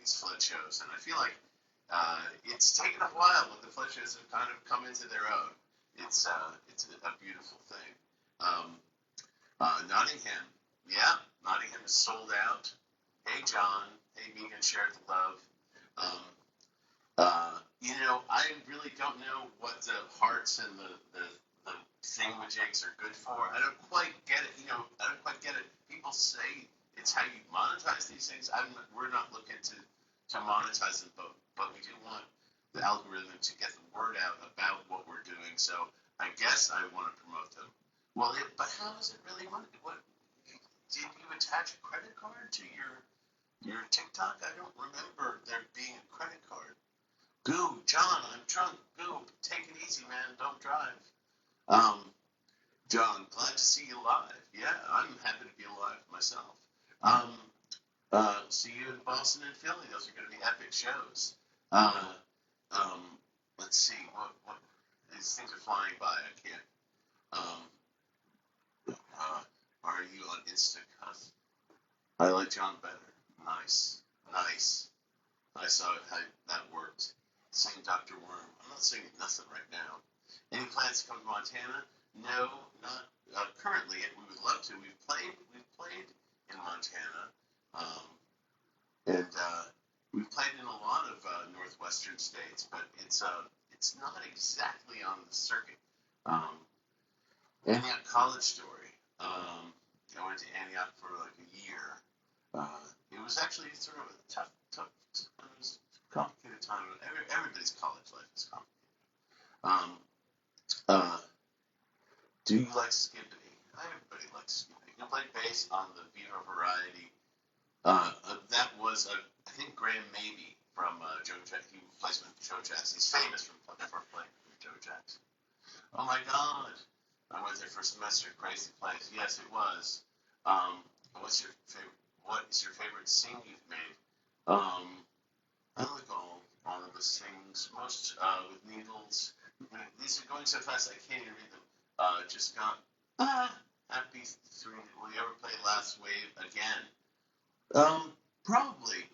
these flood shows, and I feel like it's taken a while, but the flood shows have kind of come into their own. It's a beautiful thing. Nottingham, yeah, Nottingham is sold out. Hey John, hey Megan, share the love. Um, I really don't know what the hearts and the thingamajigs are good for. I don't quite get it. I don't quite get it. People say it's how you monetize these things. We're not looking to monetize them, but we do want the algorithm to get the word out about what we're doing. So I guess I want to promote them. Well, but how is it really money? What did you attach a credit card to your TikTok? I don't remember there being a credit card. Goo, John, I'm drunk. Goo, take it easy, man. Don't drive. John, glad to see you live. Yeah, I'm happy to be alive myself. See you in Boston and Philly. Those are going to be epic shows. Uh, let's see. What these things are flying by. I can't. Are you on Instacut? I like John better. Nice. I saw how that worked. Sing Dr. Worm. I'm not singing nothing right now. Any plans to come to Montana? No, not currently. We would love to. We've played in Montana, and we've played in a lot of northwestern states, but it's not exactly on the circuit. Antioch College Story. I went to Antioch for like a year. It was actually sort of a tough, it was a complicated time. Everybody's college life is complicated. Do you like Skibidi? Everybody likes Skibidi. You played bass on the Viva Variety. That was, I think, Graham Maybe from Joe Jackson. He plays with Joe Jackson. He's famous for playing with Joe Jackson. Oh my God. I went there for a semester. Crazy place. Yes, it was. What is your favorite sing you've made? I like all of the sings. Most with needles. These are going so fast I can't even read them. Just got happy 3. Will you ever play Last Wave again? Probably.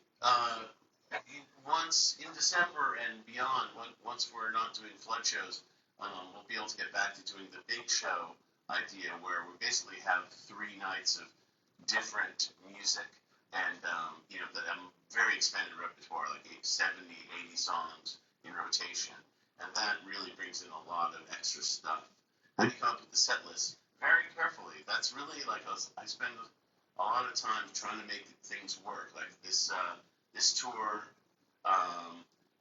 Once in December and beyond, once we're not doing flood shows, we'll be able to get back to doing the big show idea where we basically have 3 nights of different music and, that very expanded repertoire, like 70, 80 songs in rotation. And that really brings in a lot of extra stuff. How do you come up with the set list? Very carefully. That's really I spend a lot of time trying to make things work. Like this tour,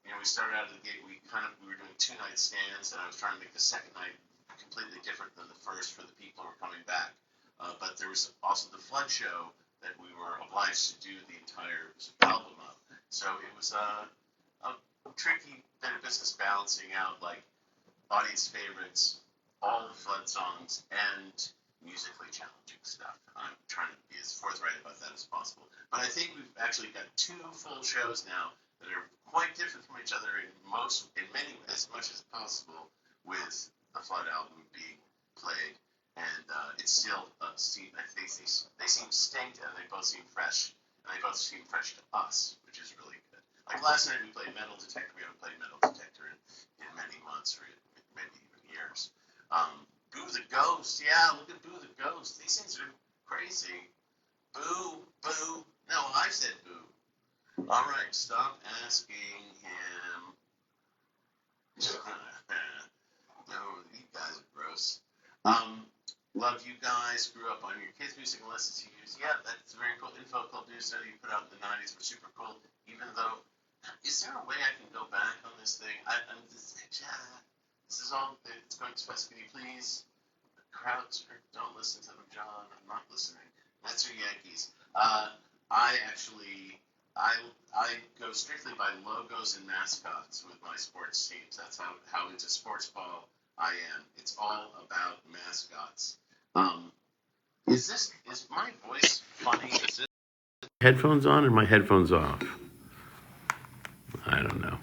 we started out of the gate. We were doing 2-night stands, and I was trying to make the second night completely different than the first for the people who were coming back. But there was also the flood show that we were obliged to do the entire album of. So it was a tricky bit of business balancing out like audience favorites, all the flood songs, and musically challenging stuff. I'm trying to be as forthright about that as possible. But I think we've actually got 2 full shows now that are quite different from each other in many ways, as much as possible, with the Flood album being played. And it's still, they seem stinkt, and they both seem fresh. And they both seem fresh to us, which is really good. Like last night we played Metal Detector. We haven't played Metal Detector in many months or maybe even years. Boo the Ghost. Yeah, look at Boo the Ghost. These things are crazy. Boo. No, I said boo. All right, stop asking him. No, you guys are gross. Love you guys. Grew up on your kids' music and listened to you. Yeah, that's very cool. Info Cult News study you put out in the 90s were super cool. Even though, is there a way I can go back on this thing? This is all, it's going too fast. Can you please? The crowds don't listen to them, John. I'm not listening. That's your Yankees. I go strictly by logos and mascots with my sports teams. That's how into sports ball I am. It's all about mascots. Is my voice funny? Is this headphones on or my headphones off? I don't know.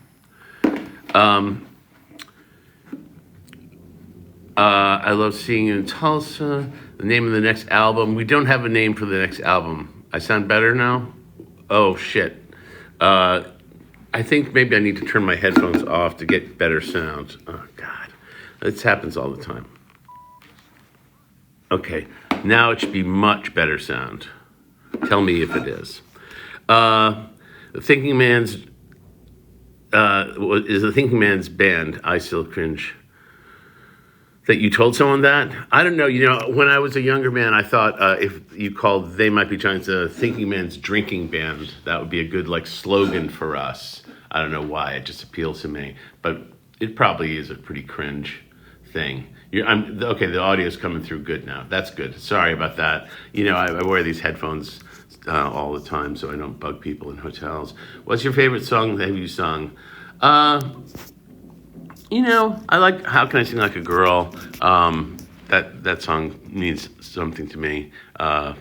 I love seeing you in Tulsa. The name of the next album. We don't have a name for the next album. I sound better now? Oh, shit. I think maybe I need to turn my headphones off to get better sound. Oh, God. This happens all the time. Okay, now it should be much better sound. Tell me if it is. The Thinking Man's is the Thinking Man's band, I Still Cringe. That you told someone that? I don't know. When I was a younger man, I thought if you called They Might Be Giants a Thinking Man's drinking band, that would be a good slogan for us. I don't know why. It just appeals to me. But it probably is a pretty cringe thing. Okay, the audio's coming through good now. That's good. Sorry about that. I wear these headphones all the time so I don't bug people in hotels. What's your favorite song that you sung? I like How Can I Sing Like a Girl? That song means something to me. I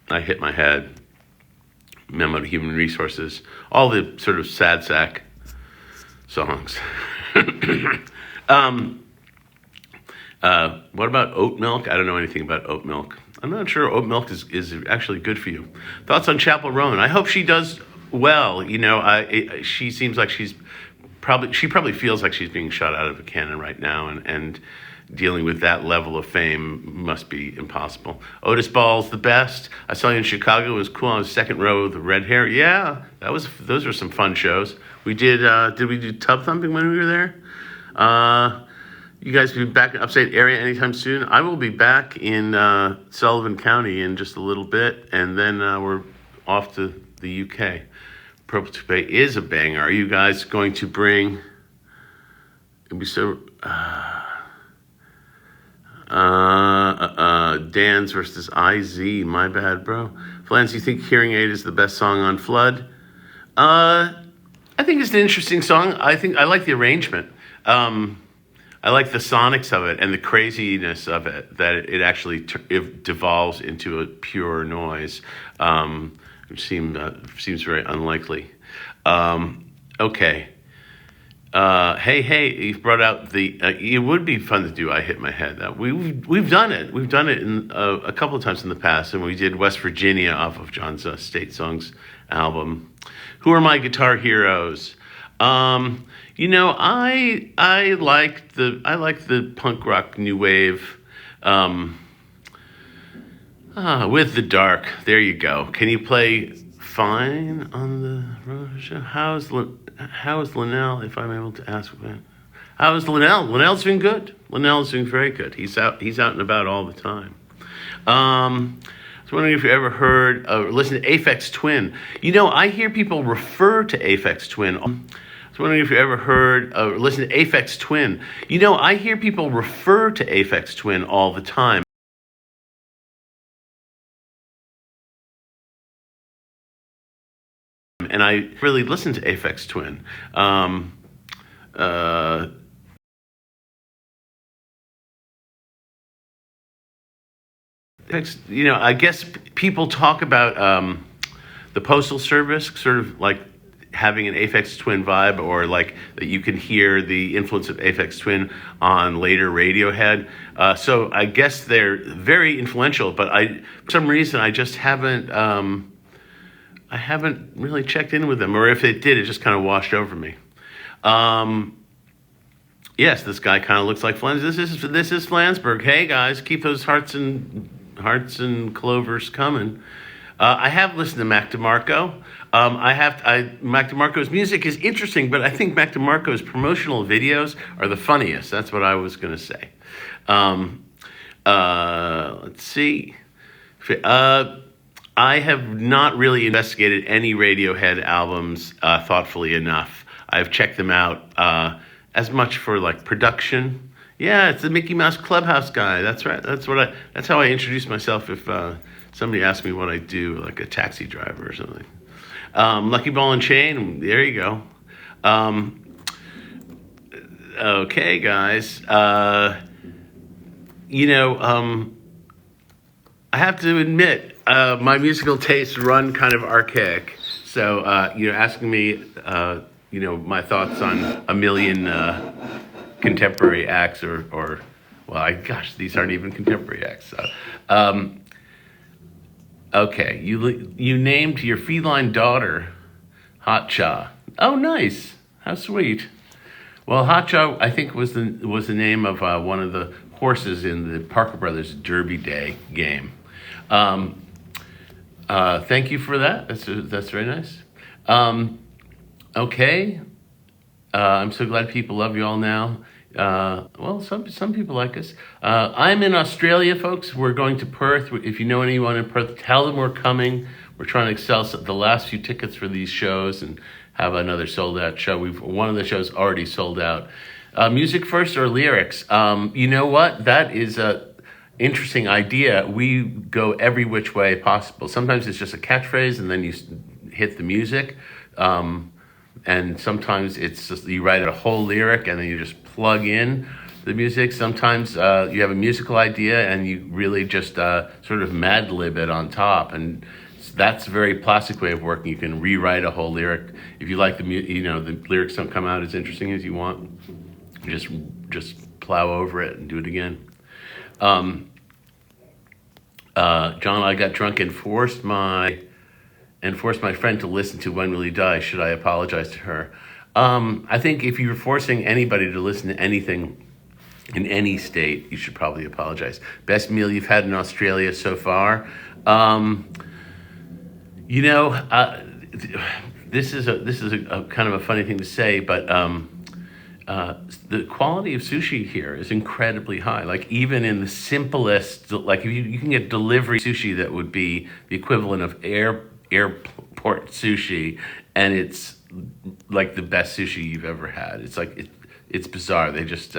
Hit My Head, Memo to Human Resources, all the sort of sad sack songs. What about oat milk? I don't know anything about oat milk. I'm not sure oat milk is actually good for you. Thoughts on Chappell Roan? I hope she does well. She seems like she probably feels like she's being shot out of a cannon right now, and dealing with that level of fame must be impossible. Otis Ball's the best. I saw you in Chicago. It was cool. On the second row with the red hair. Yeah, those were some fun shows. We did we do tub thumping when we were there? You guys will be back in upstate area anytime soon? I will be back in Sullivan County in just a little bit, and then we're off to the UK. Purple Toupee is a banger. Are you guys going to bring... It'd be so... Dan's versus IZ. My bad, bro. Flans, you think Hearing Aid is the best song on Flood? I think it's an interesting song. I like the arrangement. I like the sonics of it and the craziness of it, that it actually it devolves into a pure noise, which seems very unlikely. Okay. Hey, you've brought out it would be fun to do I Hit My Head. We've done it. We've done it in a couple of times in the past, and we did West Virginia off of John's State Songs album. Who are my guitar heroes? I like the punk rock new wave. With the Dark. There you go. Can you play Fine on the road show? How is Linnell, if I'm able to ask that? How is Linnell? Linnell's doing good. Linnell's doing very good. He's out and about all the time. I was wondering if you ever heard or listened to Aphex Twin. I hear people refer to Aphex Twin. I was wondering if you ever heard or listened to Aphex Twin. I hear people refer to Aphex Twin all the time. And I really listen to Aphex Twin. I guess people talk about the Postal Service sort of like having an Aphex Twin vibe, or like that you can hear the influence of Aphex Twin on later Radiohead. So I guess they're very influential, but for some reason I just haven't really checked in with them, or if it did, it just kind of washed over me. Yes, this guy kind of looks like Flans. This is Flansburgh. Hey guys, keep those hearts and clovers coming. I have listened to Mac DeMarco. Mac DeMarco's music is interesting, but I think Mac DeMarco's promotional videos are the funniest. That's what I was going to say. Let's see. I have not really investigated any Radiohead albums thoughtfully enough. I've checked them out as much for like production. Yeah, it's the Mickey Mouse Clubhouse guy. That's right. That's how I introduce myself if somebody asks me what I do, like a taxi driver or something. Lucky Ball and Chain. There you go. Okay, guys. I have to admit, my musical tastes run kind of archaic. So, asking me, my thoughts on a million contemporary acts or these aren't even contemporary acts. Okay, you named your feline daughter Hot Cha. Oh, nice. How sweet. Well, Hot Cha, I think, was the name of one of the horses in the Parker Brothers Derby Day game. Um, Thank you for that. That's very nice. Okay. I'm so glad people love you all now. Well, some people like us. I'm in Australia, folks. We're going to Perth. If you know anyone in Perth, tell them we're coming. We're trying to sell the last few tickets for these shows and have another sold out show. One of the shows already sold out. Music first or lyrics? You know what? That is a interesting idea. We go every which way possible. Sometimes it's just a catchphrase and then you hit the music. And sometimes it's just you write a whole lyric and then you just plug in the music. Sometimes you have a musical idea and you really just sort of Mad Lib it on top, and that's a very plastic way of working. You can rewrite a whole lyric if you like the lyrics don't come out as interesting as you want. Just plow over it and do it again. John, I got drunk and forced my friend to listen to When Will You Die. Should I apologize to her? I think if you're forcing anybody to listen to anything in any state, you should probably apologize. Best meal you've had in Australia so far? This is a kind of a funny thing to say, but the quality of sushi here is incredibly high. Like even in the simplest, like you can get delivery sushi that would be the equivalent of airport sushi, and it's like the best sushi you've ever had. It's bizarre. They just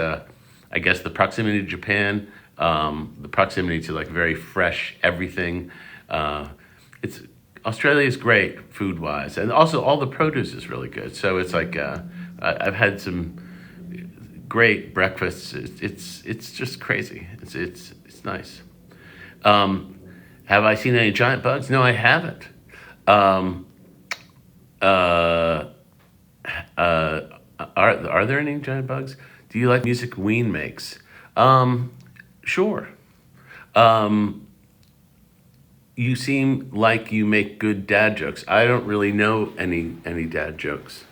I guess the proximity to Japan, the proximity to like very fresh everything. It's Australia is great food wise, and also all the produce is really good. So it's like I've had some great breakfasts. It's just crazy. It's nice. Have I seen any giant bugs? No, I haven't. Are there any giant bugs? Do you like music Ween makes? Sure. You seem like you make good dad jokes. I don't really know any dad jokes.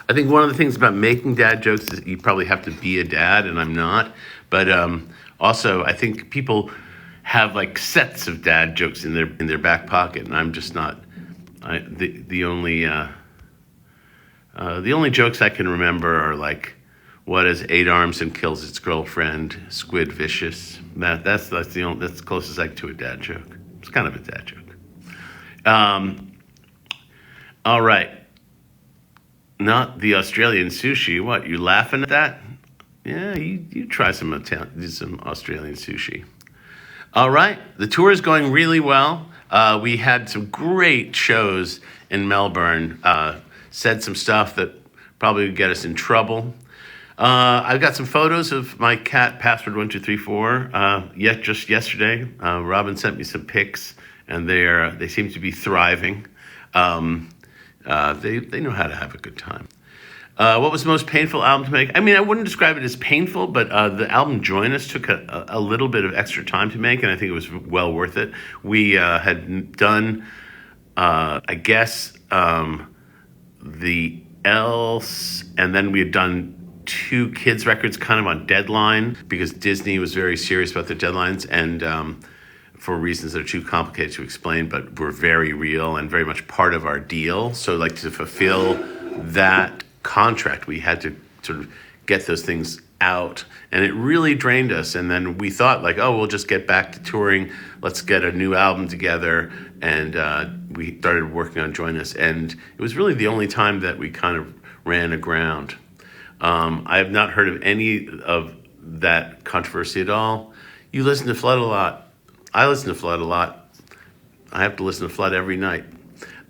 I think one of the things about making dad jokes is you probably have to be a dad, and I'm not. But also, I think people have like sets of dad jokes in their back pocket, and I'm just not. The only jokes I can remember are like, what has 8 arms and kills its girlfriend? Squid vicious. That's the closest I get to a dad joke. It's kind of a dad joke. All right. Not the Australian sushi. What, you laughing at that? Yeah, you try some Australian sushi. All right. The tour is going really well. We had some great shows in Melbourne. Said some stuff that probably would get us in trouble. I've got some photos of my cat, Password1234. Just yesterday, Robin sent me some pics, and they seem to be thriving. They know how to have a good time. What was the most painful album to make? I mean, I wouldn't describe it as painful, but the album Join Us took a little bit of extra time to make, and I think it was well worth it. We had done, I guess, the Else, and then we had done 2 kids records kind of on deadline because Disney was very serious about their deadlines, and for reasons that are too complicated to explain, but were very real and very much part of our deal. So like to fulfill that contract, we had to sort of get those things out, and it really drained us. And then we thought like, oh, we'll just get back to touring. Let's get a new album together. And we started working on Join Us. And it was really the only time that we kind of ran aground. I have not heard of any of that controversy at all. You listen to Flood a lot. I listen to Flood a lot. I have to listen to Flood every night.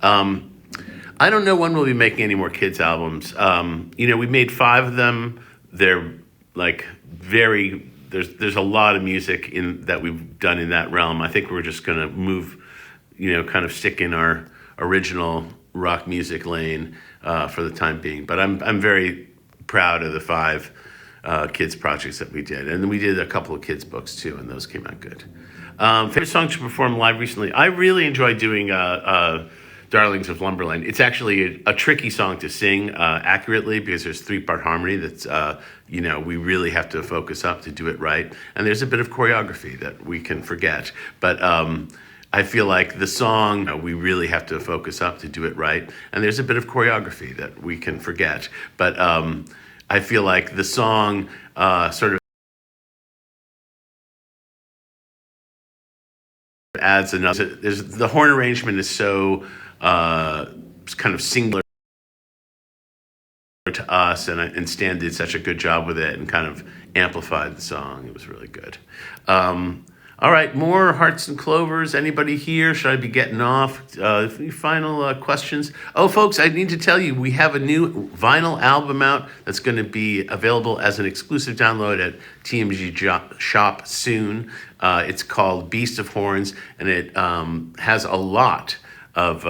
I don't know when we'll be making any more kids albums. We made 5 of them. They're like there's a lot of music that we've done in that realm. I think we're just gonna move, kind of stick in our original rock music lane for the time being. But I'm very proud of the 5 kids projects that we did, and then we did a couple of kids books too, and those came out good. Favorite song to perform live recently? I really enjoy doing Darlings of Lumberland. It's actually a tricky song to sing accurately because there's three-part harmony that's, we really have to focus up to do it right. And there's a bit of choreography that we can forget. But I feel like the song, we really have to focus up to do it right. And there's a bit of choreography that we can forget. But I feel like the song sort of adds another. The horn arrangement is so kind of singular to us, and Stan did such a good job with it and kind of amplified the song. It was really good. All right, more Hearts and Clovers. Anybody here? Should I be getting off? Any final questions? Oh, folks, I need to tell you, we have a new vinyl album out that's going to be available as an exclusive download at TMG Shop soon. It's called Beast of Horns, and it has a lot of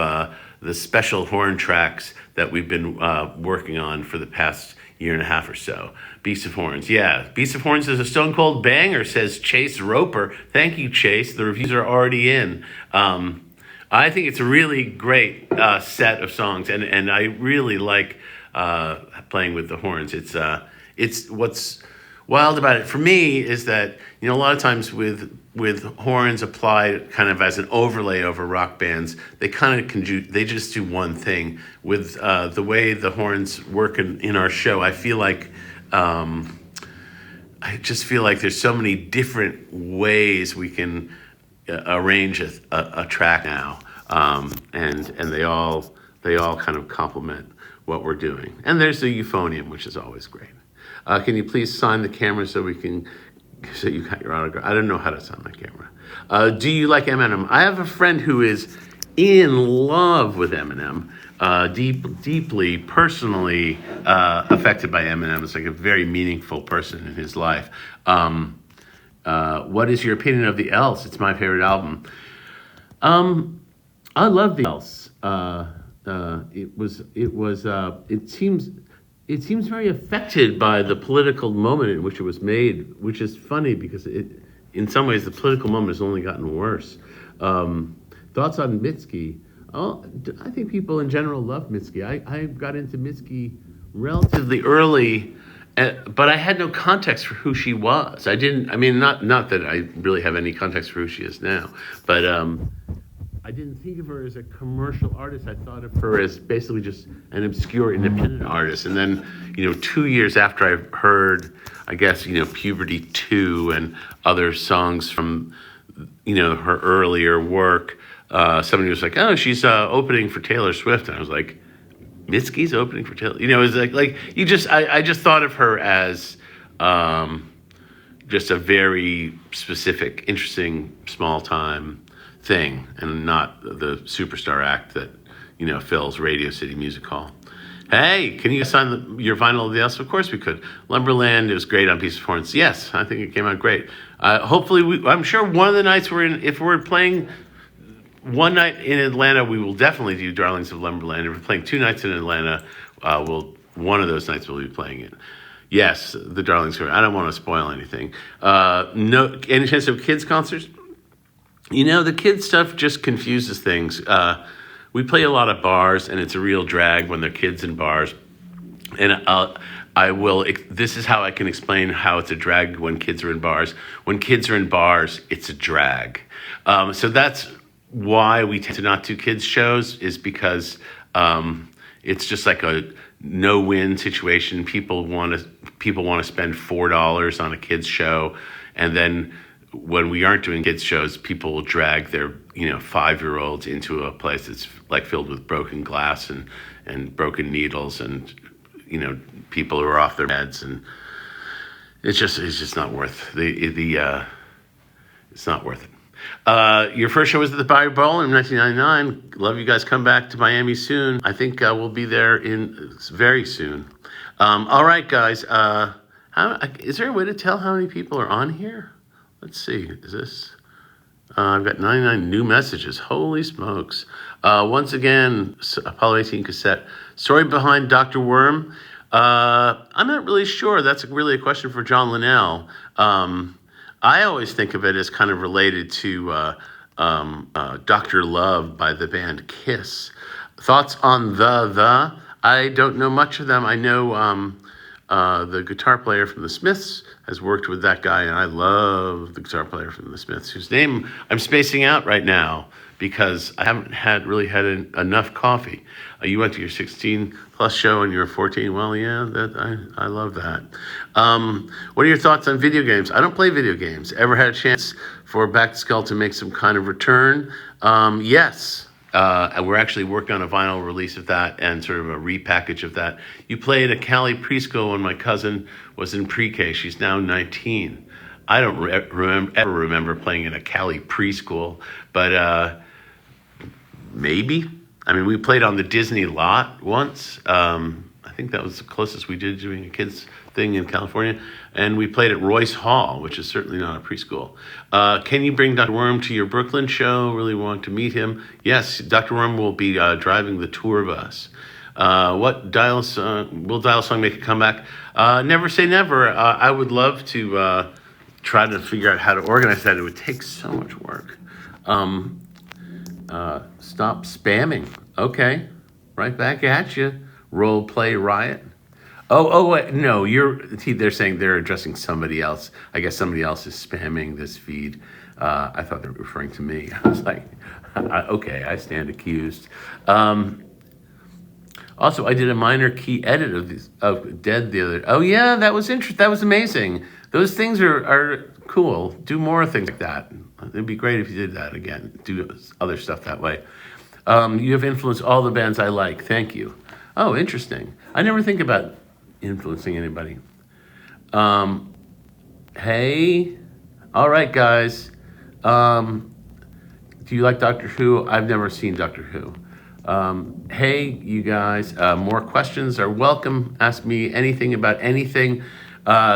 the special horn tracks that we've been working on for the past year and a half or so. Beast of Horns, yeah. Beast of Horns is a stone cold banger, says Chase Roper. Thank you, Chase. The reviews are already in. I think it's a really great set of songs, and I really like playing with the horns. It's what's wild about it for me is that a lot of times with horns applied kind of as an overlay over rock bands, they kind of they just do one thing. With the way the horns work in our show, I feel like I just feel like there's so many different ways we can arrange a track now, and they all kind of complement what we're doing. And there's the euphonium, which is always great. Can you please sign the camera so you got your autograph? I don't know how to sign my camera. Do you like Eminem? I have a friend who is in love with Eminem, deeply, personally affected by Eminem. It's like a very meaningful person in his life. What is your opinion of The Else? It's my favorite album. I love The Else. It seems very affected by the political moment in which it was made, which is funny because in some ways the political moment has only gotten worse. Thoughts on Mitski? Oh, I think people in general love Mitski. I got into Mitski relatively early, but I had no context for who she was. Not that I really have any context for who she is now, but I didn't think of her as a commercial artist. I thought of her as basically just an obscure independent artist. And then, 2 years after I heard, I guess, Puberty 2 and other songs from, her earlier work, somebody was like, oh, she's opening for Taylor Swift. And I was like, Mitski's opening for Taylor? It was I just thought of her as just a very specific, interesting, small time thing, and not the superstar act that fills Radio City Music Hall. Hey, can you sign your vinyl of The Else? Of course we could. Lumberland, it was great on Beast of Horns. Yes, I think it came out great. Hopefully, I'm sure one of the nights if we're playing one night in Atlanta, we will definitely do Darlings of Lumberland. If we're playing 2 nights in Atlanta, one of those nights we'll be playing it. Yes, the Darlings. I don't want to spoil anything. No, any chance of kids concerts? The kids stuff just confuses things. We play a lot of bars, and it's a real drag when they're kids in bars. And this is how I can explain how it's a drag when kids are in bars. When kids are in bars, it's a drag. So that's why we tend to not do kids shows, is because it's just like a no-win situation. People want to spend $4 on a kids show, and then when we aren't doing kids shows, people will drag their 5-year-olds into a place that's like filled with broken glass and broken needles and people who are off their meds, and it's just not worth it's not worth it. Your first show was at the Bayou Bowl in 1999. Love you guys. Come back to Miami soon. I think we'll be there very soon. All right, guys. Is there a way to tell how many people are on here? Let's see. Is this? I've got 99 new messages. Holy smokes. Once again, Apollo 18 cassette. Story behind Dr. Worm. I'm not really sure. That's really a question for John Linnell. I always think of it as kind of related to Dr. Love by the band Kiss. Thoughts on the? I don't know much of them. I know the guitar player from the Smiths has worked with that guy, and I love the guitar player from the Smiths, whose name I'm spacing out right now because I haven't really had enough coffee. You went to your 16 plus show and you were 14. Well, yeah, I love that. What are your thoughts on video games? I don't play video games. Ever had a chance for Back to Skull to make some kind of return? Yes. And we're actually working on a vinyl release of that and sort of a repackage of that. You played a Cali preschool when my cousin was in pre-K. She's now 19. I don't ever remember playing in a Cali preschool, but maybe. I mean, we played on the Disney lot once. I think that was the closest we did doing a kids thing in California. And we played at Royce Hall, which is certainly not a preschool. Can you bring Dr. Worm to your Brooklyn show? Really want to meet him. Yes, Dr. Worm will be driving the tour bus. Will Dial Song make a comeback? Never say never. I would love to try to figure out how to organize that. It would take so much work. Stop spamming. Okay, right back at you. Role play riot. Wait, no, they're saying they're addressing somebody else. I guess somebody else is spamming this feed. I thought they were referring to me. I was like, okay, I stand accused. Also, I did a minor key edit of Dead the other. Oh yeah, that was interesting. That was amazing. Those things are cool. Do more things like that. It'd be great if you did that again. Do other stuff that way. You have influenced all the bands I like. Thank you. Oh, interesting. I never think about influencing anybody. Hey, all right, guys. Do you like Doctor Who? I've never seen Doctor Who. Hey, you guys, more questions are welcome. Ask me anything about anything.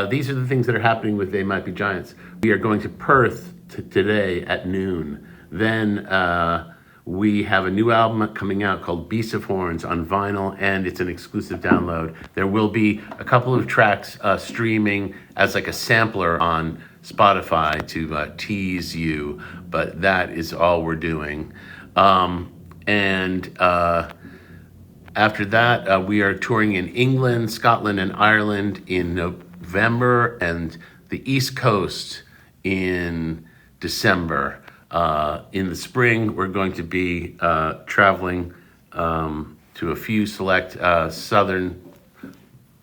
These are the things that are happening with They Might Be Giants. We are going to Perth today at noon. Then we have a new album coming out called Beasts of Horns on vinyl, and it's an exclusive download. There will be a couple of tracks streaming as like a sampler on Spotify to tease you, but that is all we're doing. And after that, we are touring in England, Scotland, and Ireland in November, and the East Coast in December. In the spring, we're going to be traveling to a few select southern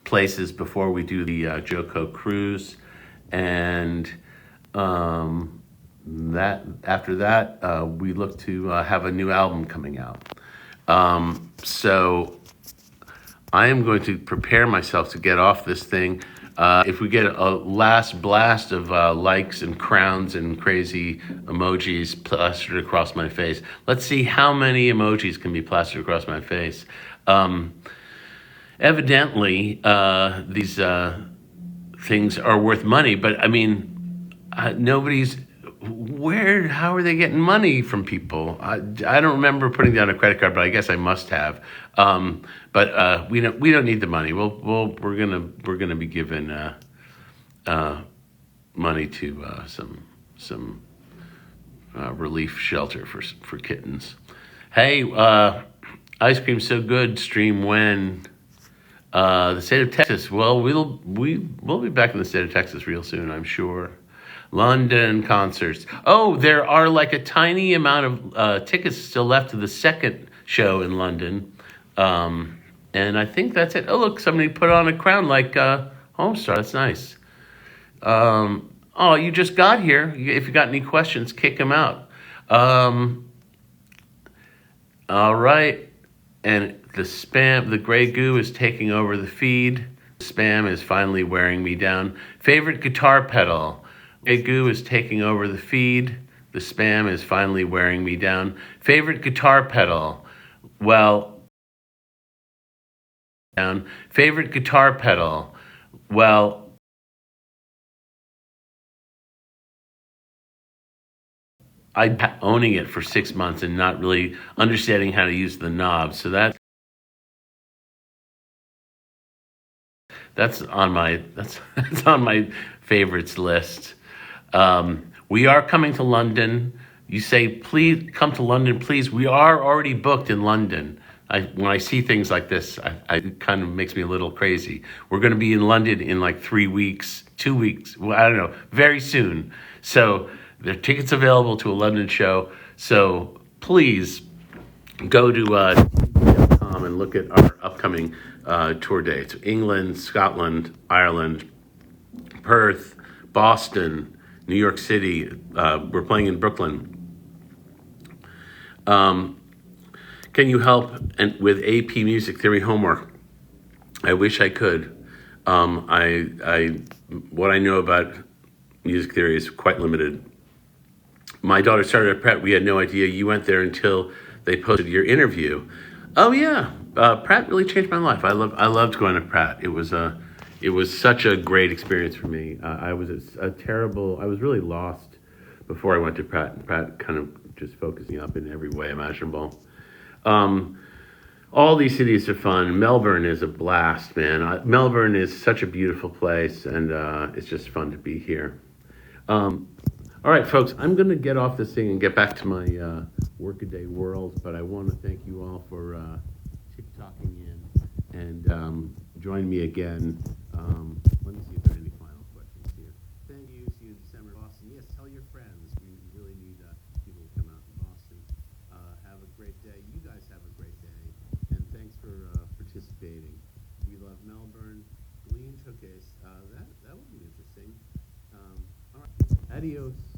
places before we do the Joko cruise, and after that, we look to have a new album coming out. So I am going to prepare myself to get off this thing. If we get a last blast of likes and crowns and crazy emojis plastered across my face, let's see how many emojis can be plastered across my face. Evidently, these things are worth money, but I mean, how are they getting money from people? I don't remember putting down a credit card, but I guess I must have. But we don't need the money. We're gonna be given money to some relief shelter for kittens. Hey, ice cream's so good. Stream when? The state of Texas. Well, we'll be back in the state of Texas real soon, I'm sure. London concerts. Oh, there are like a tiny amount of tickets still left to the second show in London. And I think that's it. Oh, look, somebody put on a crown like Homestar. That's nice. Oh, you just got here. If you got any questions, kick them out. All right. And the gray goo is taking over the feed. Spam is finally wearing me down. Favorite guitar pedal. Gray goo is taking over the feed. The spam is finally wearing me down. Favorite guitar pedal. Well, favorite guitar pedal. Well, I owning it for 6 months and not really understanding how to use the knobs. So that's on my that's on my favorites list. We are coming to London. You say, please come to London, please. We are already booked in London. when I see things like this, it kind of makes me a little crazy. We're going to be in London in like 3 weeks, 2 weeks. Well, I don't know, very soon. So there are tickets available to a London show. So please go to tmbg.com and look at our upcoming tour dates: England, Scotland, Ireland, Perth, Boston, New York City. We're playing in Brooklyn. Can you help with AP Music Theory homework? I wish I could. What I know about music theory is quite limited. My daughter started at Pratt. We had no idea you went there until they posted your interview. Oh yeah, Pratt really changed my life. I loved going to Pratt. It was such a great experience for me. I was I was really lost before I went to Pratt. Pratt kind of just focused me up in every way imaginable. All these cities are fun. Melbourne is a blast, man. Melbourne is such a beautiful place, and it's just fun to be here. All right, folks, I'm going to get off this thing and get back to my workaday world, but I want to thank you all for tick-tocking in and join me again. Let me see if there are any final questions here. Thank you. See you in December in Boston. Yes, tell your friends. We really need people to come out in Boston. Have a great day. You guys have a great day, and thanks for participating. We love Melbourne. Glee and Showcase. That would be interesting. All right. Adios.